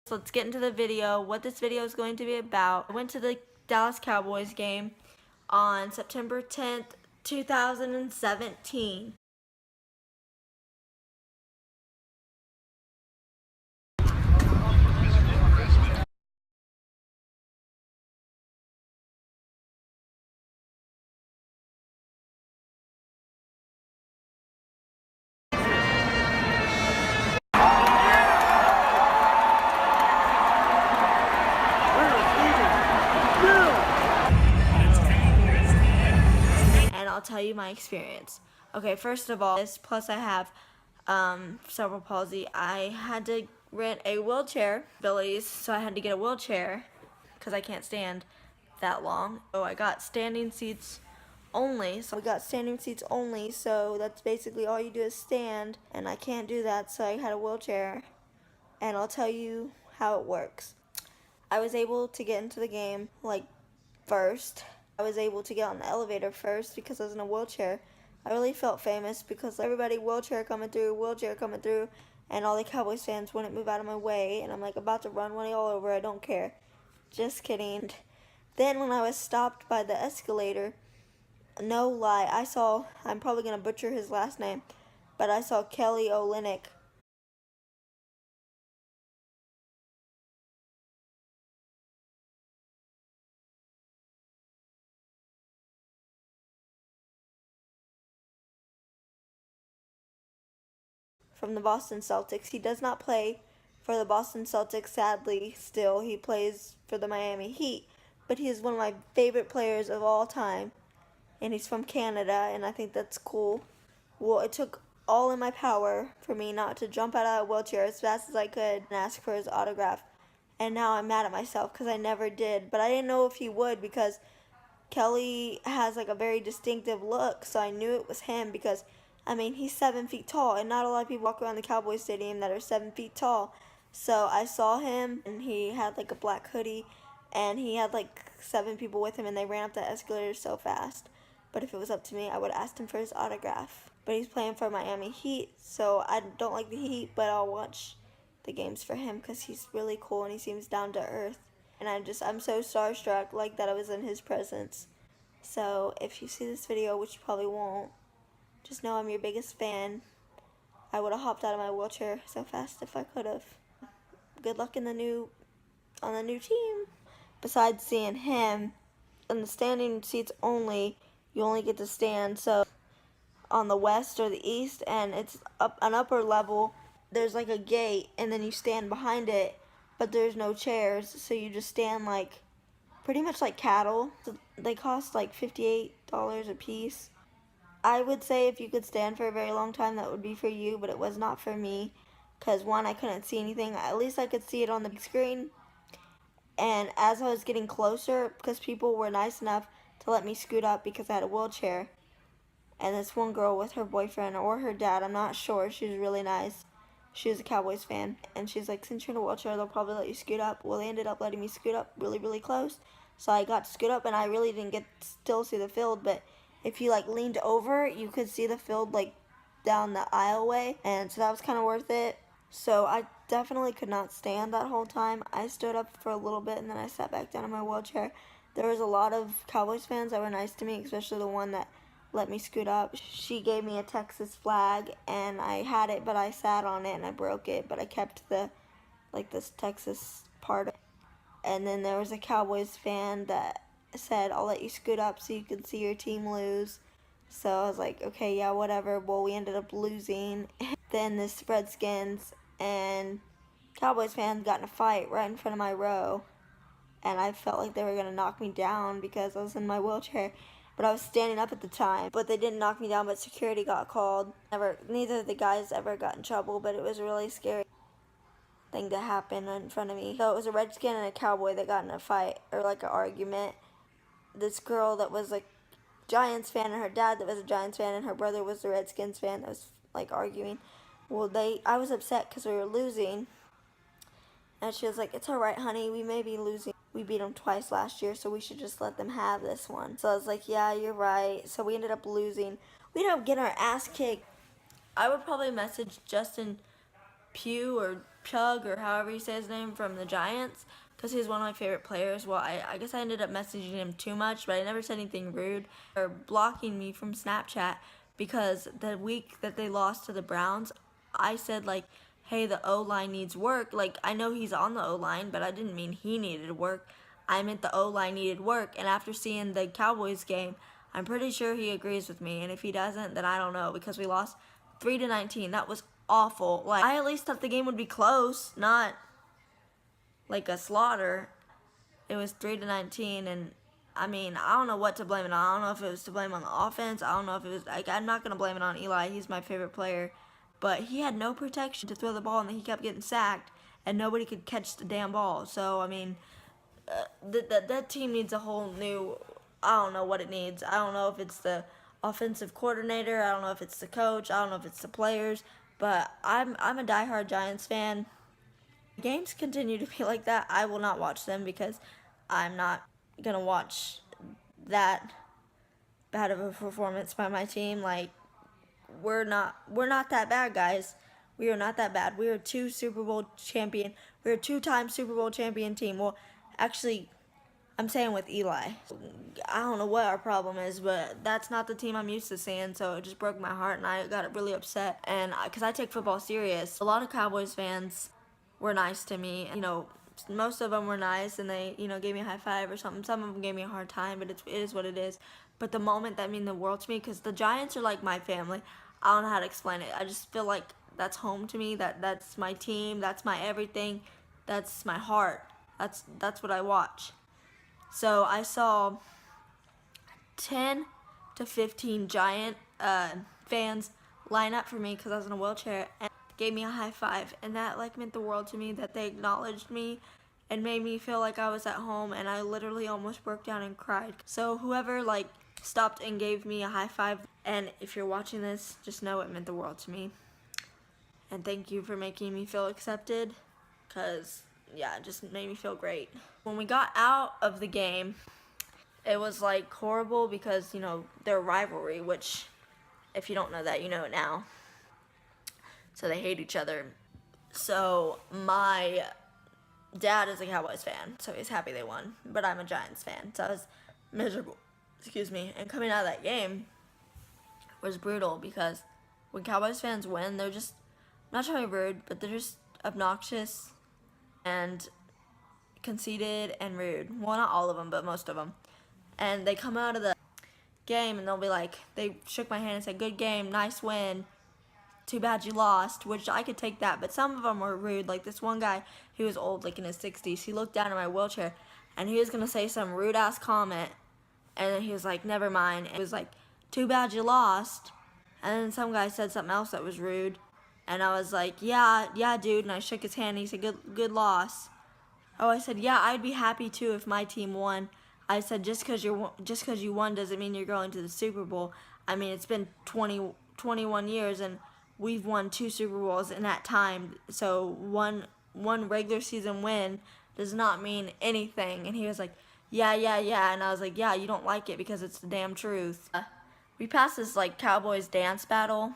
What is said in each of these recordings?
So let's get into the video, what this video is going to be about. I went to the Dallas Cowboys game on September 10th, 2017. I'll tell you my experience. Okay, first of all, plus I have cerebral palsy. I had to rent a wheelchair abilities, so I had to get a wheelchair because I can't stand that long. So I got standing seats only. So we got standing seats only, so that's basically all you do is stand, and I can't do that, so I had a wheelchair. And I'll tell you how it works. I was able to get into the game like first. I was able to get on the elevator first because I was in a wheelchair. I really felt famous because everybody wheelchair coming through, and all the Cowboys fans wouldn't move out of my way, and I'm like about to run one of y'all over. I don't care. Just kidding. Then when I was stopped by the escalator, no lie, I saw, I'm probably going to butcher his last name, but I saw Kelly Olynyk. From the Boston Celtics. He does not play for the Boston Celtics, sadly, still. He plays for the Miami Heat, but he is one of my favorite players of all time, and he's from Canada, and I think that's cool. Well, it took all in my power for me not to jump out of a wheelchair as fast as I could and ask for his autograph, and now I'm mad at myself because I never did, but I didn't know if he would because Kelly has like a very distinctive look, so I knew it was him because, I mean, he's 7 feet tall, and not a lot of people walk around the Cowboys Stadium that are 7 feet tall. So I saw him, and he had like a black hoodie, and he had like 7 people with him, and they ran up the escalator so fast. But if it was up to me, I would have asked him for his autograph. But he's playing for Miami Heat, so I don't like the Heat, but I'll watch the games for him because he's really cool and he seems down to earth. And I'm so starstruck like that I was in his presence. So if you see this video, which you probably won't, just know I'm your biggest fan. I would have hopped out of my wheelchair so fast if I could have. Good luck on the new team. Besides seeing him, in the standing seats only, you only get to stand so on the west or the east, and it's up an upper level. There's like a gate, and then you stand behind it, but there's no chairs, so you just stand like pretty much like cattle. So they cost like $58 a piece. I would say if you could stand for a very long time, that would be for you, but it was not for me because, one, I couldn't see anything. At least I could see it on the big screen. And as I was getting closer, because people were nice enough to let me scoot up because I had a wheelchair, and this one girl with her boyfriend or her dad, I'm not sure, she was really nice. She was a Cowboys fan, and she's like, since you're in a wheelchair, they'll probably let you scoot up. Well, they ended up letting me scoot up really, really close. So I got to scoot up, and I really didn't get to still see the field, but if you like leaned over, you could see the field like down the aisleway, and so that was kind of worth it. So I definitely could not stand that whole time. I stood up for a little bit, and then I sat back down in my wheelchair. There was a lot of Cowboys fans that were nice to me, especially the one that let me scoot up. She gave me a Texas flag, and I had it, but I sat on it and I broke it, but I kept the this Texas part. And then there was a Cowboys fan that said, I'll let you scoot up so you can see your team lose. So I was like, okay, yeah, whatever. Well, we ended up losing. Then this Redskins and Cowboys fan got in a fight right in front of my row, and I felt like they were gonna knock me down because I was in my wheelchair, but I was standing up at the time. But they didn't knock me down, but security got called. Neither of the guys ever got in trouble, but it was a really scary thing to happen in front of me. So it was a Redskin and a Cowboy that got in a fight, or like an argument. This girl that was like Giants fan, and her dad that was a Giants fan, and her brother was the Redskins fan that was like arguing. Well, I was upset because we were losing, and she was like, it's alright, honey, we may be losing. We beat them twice last year, so we should just let them have this one. So I was like, yeah, you're right. So we ended up losing. We ended up getting our ass kicked. I would probably message Justin Pugh or Chug, or however you say his name, from the Giants, because he's one of my favorite players. Well, I guess I ended up messaging him too much, but I never said anything rude, or blocking me from Snapchat, because the week that they lost to the Browns, I said, like, hey, the O-line needs work. Like, I know he's on the O-line, but I didn't mean he needed work. I meant the O-line needed work, and after seeing the Cowboys game, I'm pretty sure he agrees with me, and if he doesn't, then I don't know, because we lost 3-19. That was awful. Like, I at least thought the game would be close, not like a slaughter. It was 3-19, and I mean, I don't know what to blame it on. I don't know if it was to blame on the offense. I don't know if it was, like, I'm not going to blame it on Eli. He's my favorite player. But he had no protection to throw the ball, and then he kept getting sacked, and nobody could catch the damn ball. So, I mean, that team needs a whole new, I don't know what it needs. I don't know if it's the offensive coordinator. I don't know if it's the coach. I don't know if it's the players. But I'm a diehard Giants fan. Games continue to be like that, I will not watch them, because I'm not going to watch that bad of a performance by my team. Like, we're not that bad, guys. We are not that bad. We are a two-time Super Bowl champion team. Well, actually, I'm saying with Eli. I don't know what our problem is, but that's not the team I'm used to seeing, so it just broke my heart, and I got really upset. And because I take football serious, a lot of Cowboys fans were nice to me. You know, most of them were nice, and they, gave me a high five or something. Some of them gave me a hard time, but it is what it is. But the moment that meant the world to me, because the Giants are like my family. I don't know how to explain it. I just feel like that's home to me. That's my team. That's my everything. That's my heart. That's what I watch. So I saw 10 to 15 Giant fans line up for me because I was in a wheelchair, and gave me a high five, and that meant the world to me, that they acknowledged me and made me feel like I was at home, and I literally almost broke down and cried. So whoever stopped and gave me a high five, and if you're watching this, just know it meant the world to me. And thank you for making me feel accepted, because yeah, it just made me feel great. When we got out of the game, it was horrible, because their rivalry, which if you don't know that, you know it now. So they hate each other. So my dad is a Cowboys fan, so he's happy they won, but I'm a Giants fan, so I was miserable. Excuse me. And coming out of that game was brutal, because when Cowboys fans win, they're just, not trying to be rude, but they're just obnoxious and conceited and rude. Well, not all of them, but most of them. And they come out of the game and they'll be like, they shook my hand and said, "Good game, nice win. Too bad you lost," which I could take that, but some of them were rude. Like this one guy, he was old, in his 60s. He looked down at my wheelchair, and he was going to say some rude-ass comment, and then he was like, "Never mind." It was like, "Too bad you lost." And then some guy said something else that was rude, and I was like, yeah, dude, and I shook his hand, and he said, good loss. Oh, I said, yeah, I'd be happy too if my team won. I said, just because you won doesn't mean you're going to the Super Bowl. I mean, it's been 21 years, and we've won 2 Super Bowls in that time. So one regular season win does not mean anything. And he was like, yeah. And I was like, yeah, you don't like it because it's the damn truth. We passed this Cowboys dance battle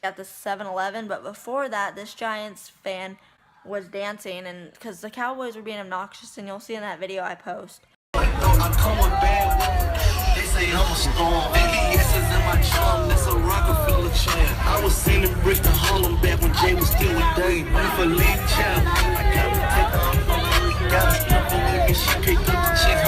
at the 7-Eleven, but before that, this Giants fan was dancing, and because the Cowboys were being obnoxious, and you'll see in that video I post. I'm coming back. They say I'm a storm. VVS's in my charm. That's a Rockefeller chair. I was sending bricks to Harlem back when Jay was still with Dave. I'm for lead child. I gotta take her. Gotta stop her with me. She picked up the chick.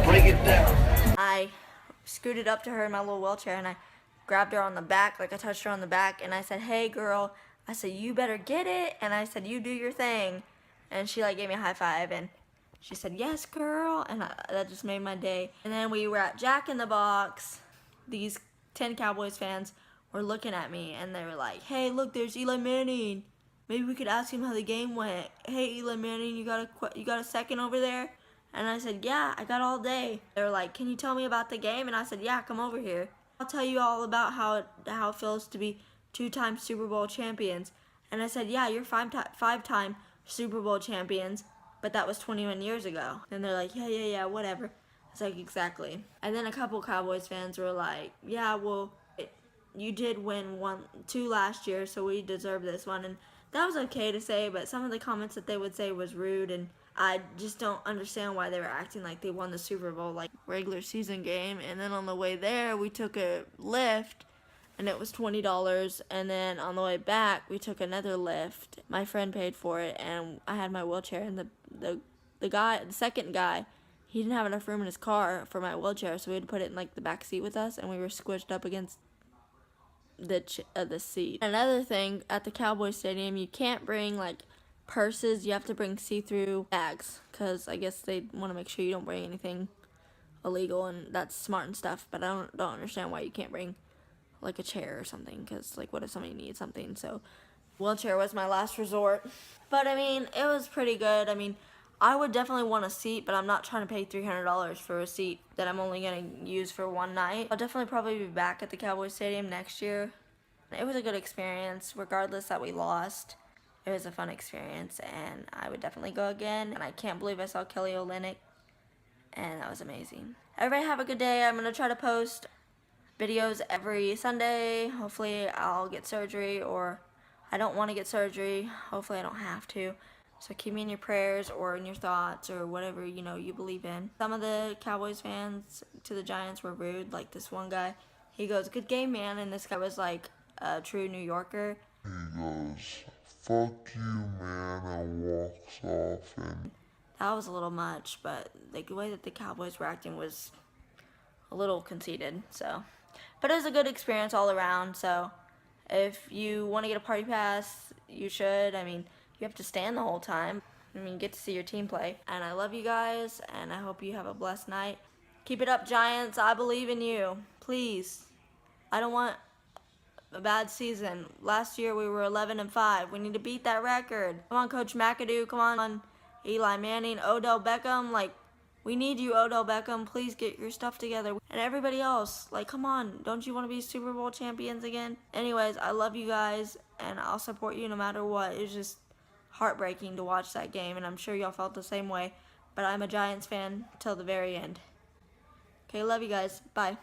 Break it down. I scooted up to her in my little wheelchair, and I grabbed her on the back, I touched her on the back, and I said, "Hey girl," I said, "you better get it," and I said, "You do your thing," and she gave me a high five, and she said, "Yes girl," and that just made my day. And then we were at Jack in the Box. These 10 Cowboys fans were looking at me, and they were like, "Hey, look, there's Eli Manning. Maybe we could ask him how the game went. Hey, Eli Manning, you got a second over there?" And I said, "Yeah, I got all day." They were like, "Can you tell me about the game?" And I said, "Yeah, come over here. I'll tell you all about how it feels to be 2-time Super Bowl champions." And I said, yeah, you're five-time Super Bowl champions, but that was 21 years ago. And they're like, yeah, whatever. It's like, exactly. And then a couple Cowboys fans were like, yeah, well, you did win two last year, so we deserve this one. And that was okay to say, but some of the comments that they would say was rude, and I just don't understand why they were acting like they won the Super Bowl, like regular season game. And then on the way there, we took a lift, and it was $20. And then on the way back, we took another lift. My friend paid for it, and I had my wheelchair. And the second guy, he didn't have enough room in his car for my wheelchair, so we had to put it in like the back seat with us, and we were squished up against the seat. Another thing, at the Cowboys Stadium, you can't bring like purses. You have to bring see-through bags, because I guess they want to make sure you don't bring anything illegal, and that's smart and stuff. But I don't understand why you can't bring like a chair or something, because like what if somebody needs something? So wheelchair was my last resort. But I mean, it was pretty good. I mean, I would definitely want a seat, but I'm not trying to pay $300 for a seat that I'm only going to use for one night. I'll definitely probably be back at the Cowboys Stadium next year. It was a good experience, regardless that we lost. It was a fun experience, and I would definitely go again. And I can't believe I saw Kelly Olynyk, and that was amazing. Everybody have a good day. I'm going to try to post videos every Sunday. Hopefully I'll get surgery, or I don't want to get surgery. Hopefully I don't have to. So keep me in your prayers or in your thoughts or whatever, you believe in. Some of the Cowboys fans to the Giants were rude. Like this one guy, he goes, "Good game, man." And this guy was like a true New Yorker. He goes, "Fuck you, man," and walks off. And that was a little much, but the way that the Cowboys were acting was a little conceited. But it was a good experience all around. So if you want to get a party pass, you should. I mean, you have to stand the whole time. I mean, get to see your team play. And I love you guys, and I hope you have a blessed night. Keep it up, Giants. I believe in you. Please. I don't want a bad season. Last year we were 11-5. We need to beat that record. Come on, Coach McAdoo. Come on, Eli Manning, Odell Beckham. Like, we need you, Odell Beckham. Please get your stuff together. And everybody else, like, come on. Don't you want to be Super Bowl champions again? Anyways, I love you guys, and I'll support you no matter what. It's just heartbreaking to watch that game, and I'm sure y'all felt the same way. But I'm a Giants fan till the very end. Okay, love you guys. Bye.